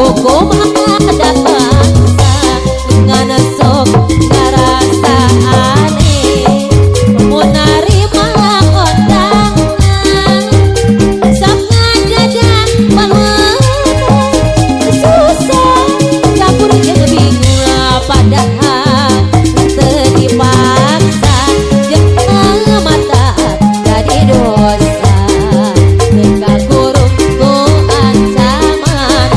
hukum adat bangsa dengan sok ngarasa aneh menarima kondangan sok ngajajan bangun susah campur jeung bingung padahal terpaksa jeung mata jadi dosa teka kurung ku ancaman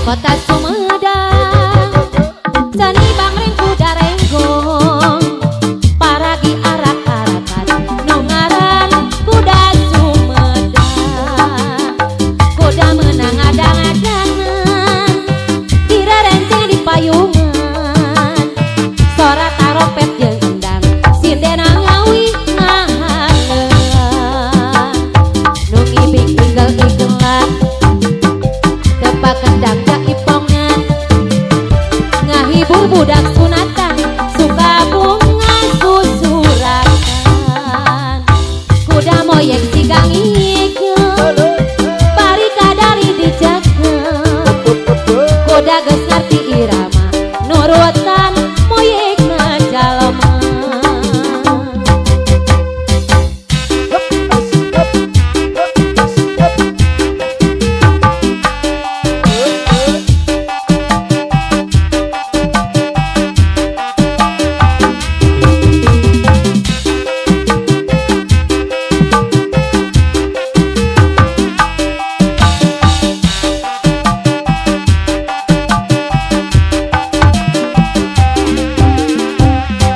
kota Sumedang, seni bangring kuda renggong, paragi arak-arakan nungaran kuda Sumedang. Kuda menang adang-adangan, direrenceng di payungan, sorak taropet jeung endang, sindena ngawi ngahareun. Nu ngibing igel-igelan, tebak kendang jaipongan, ngahibur budak sunatan, suka bunga susurakan. Kuda moyek sigang ngikeun, bari kadari dijakeun. Kuda geus ngarti irama, nurutan moyekna jalema.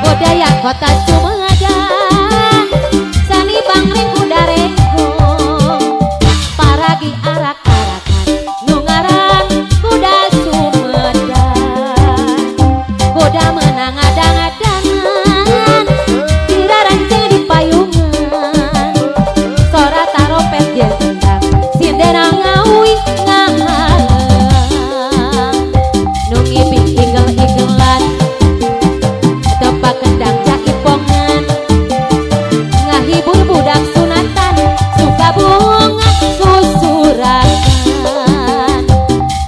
Budaya kota Sumedang, seni bangring kuda renggong, paragi arak-arakan nungaran kuda Sumedang. Kuda menang adang-adangan, direrenceng di payungan, sorak taropet jeung endang, sindena ngawi ngahareun. Nu ngibing igel-igelan, tebak kendang jaipongan, ngahibur budak sunatan, suka bunga susurakan.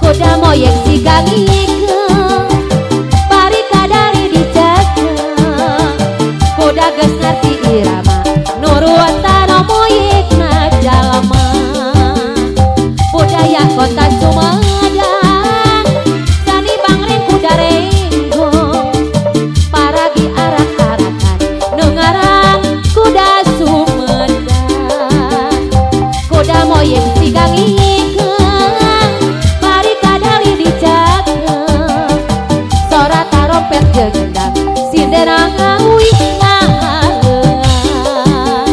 Kuda moyek sigang ngikeun, bari kadari dijakeun. Kuda geus ngarti irama, nurutan moyekna jalema. Budaya kota Sumedang, seni bangring kuda renggong, paragi arak-arakan nungaran kuda Sumedang. Kuda moyek sigang ngikeun, bari kadari dijakeun. Sorak taropet jeung endang, sindena ngawi ngahareun.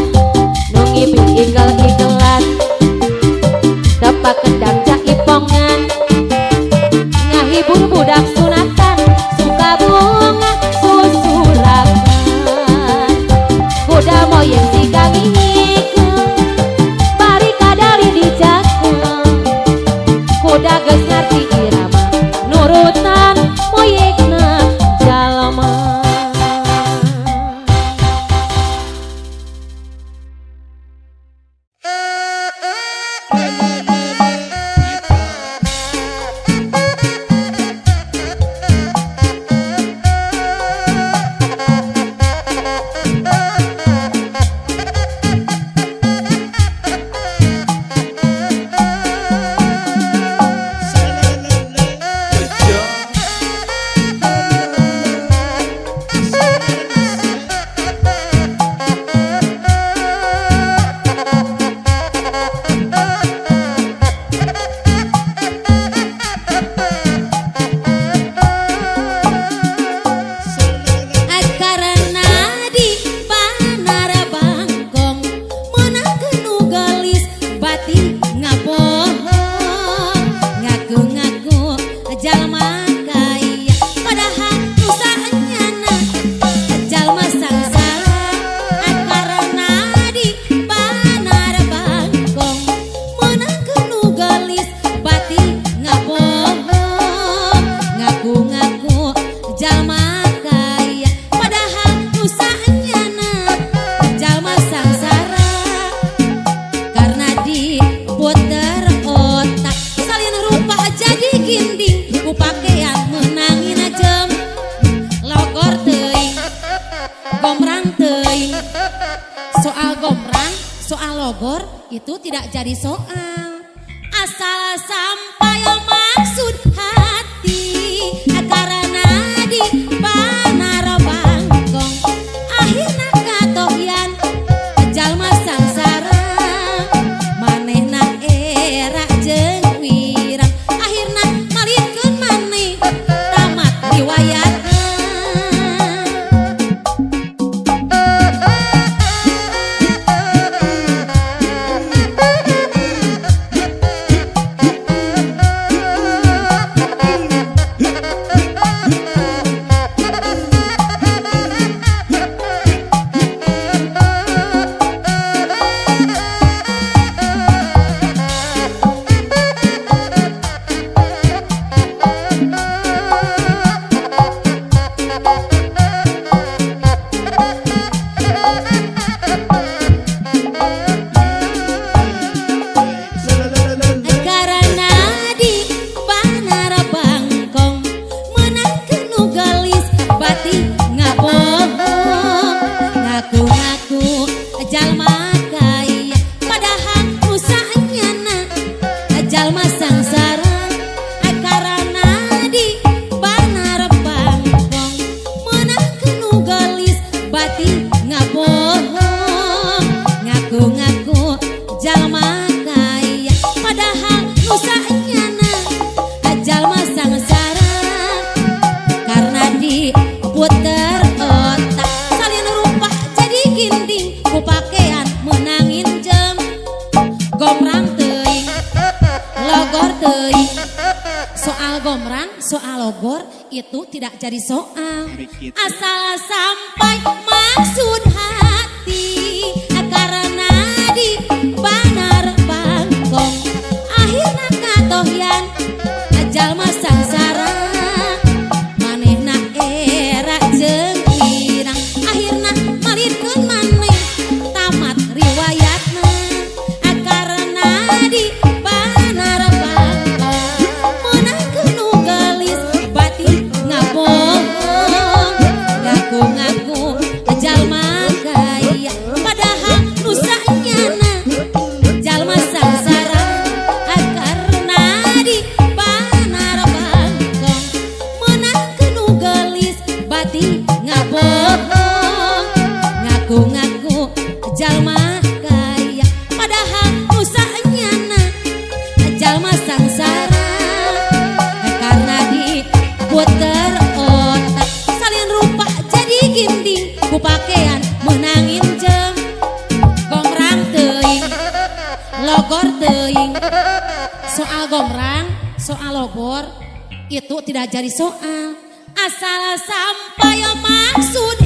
Nu ngibing igel-igelan, tebak kendang jaipongan, ngahibur budak sunatan, suka bunga susurakan. Kuda moyek sigang ngikeun, bari kadari dijakeun. Kuda geus ngarti irama, nurutan moyekna jalema. Itu tidak jadi soal, asal sampai maksud hati. Karena di Panara Bangkong akhirna katohian jalma sangsara, manehna era jeung wirang akhirna malit sangsara karena di banar bangkong menang kenu gelis bati ngabohong ngaku-ngaku jalma kaya padahal nusa nyana jalma sangsara karena diputer otak salin rupa jadi ginding ku pakaian menangin jam gomrang teuing logor teuing soal gomrang soal logor itu tidak jadi soal asal sampai maksud hati karena di banar bangkong akhirna katohyan jalma sangsara manehna era jeung irang akhirna malirkeun maneh tamat riwayatna karena di banar bangkong menang kenu gelis bati ngabohong ngaku-ngaku jalma kaya padahal nusa nyana jalma sangsara karena di banar bangkong menang kenu gelis bati ngabohong ngaku-ngaku jalma kaya padahal nusa nyana jalma sangsara karena diputer otak salin rupa jadi ginding ku pakaian menangin jam gomrang teuing logor teuing soal gomrang soal logor itu tidak jadi soal asal sampai maksud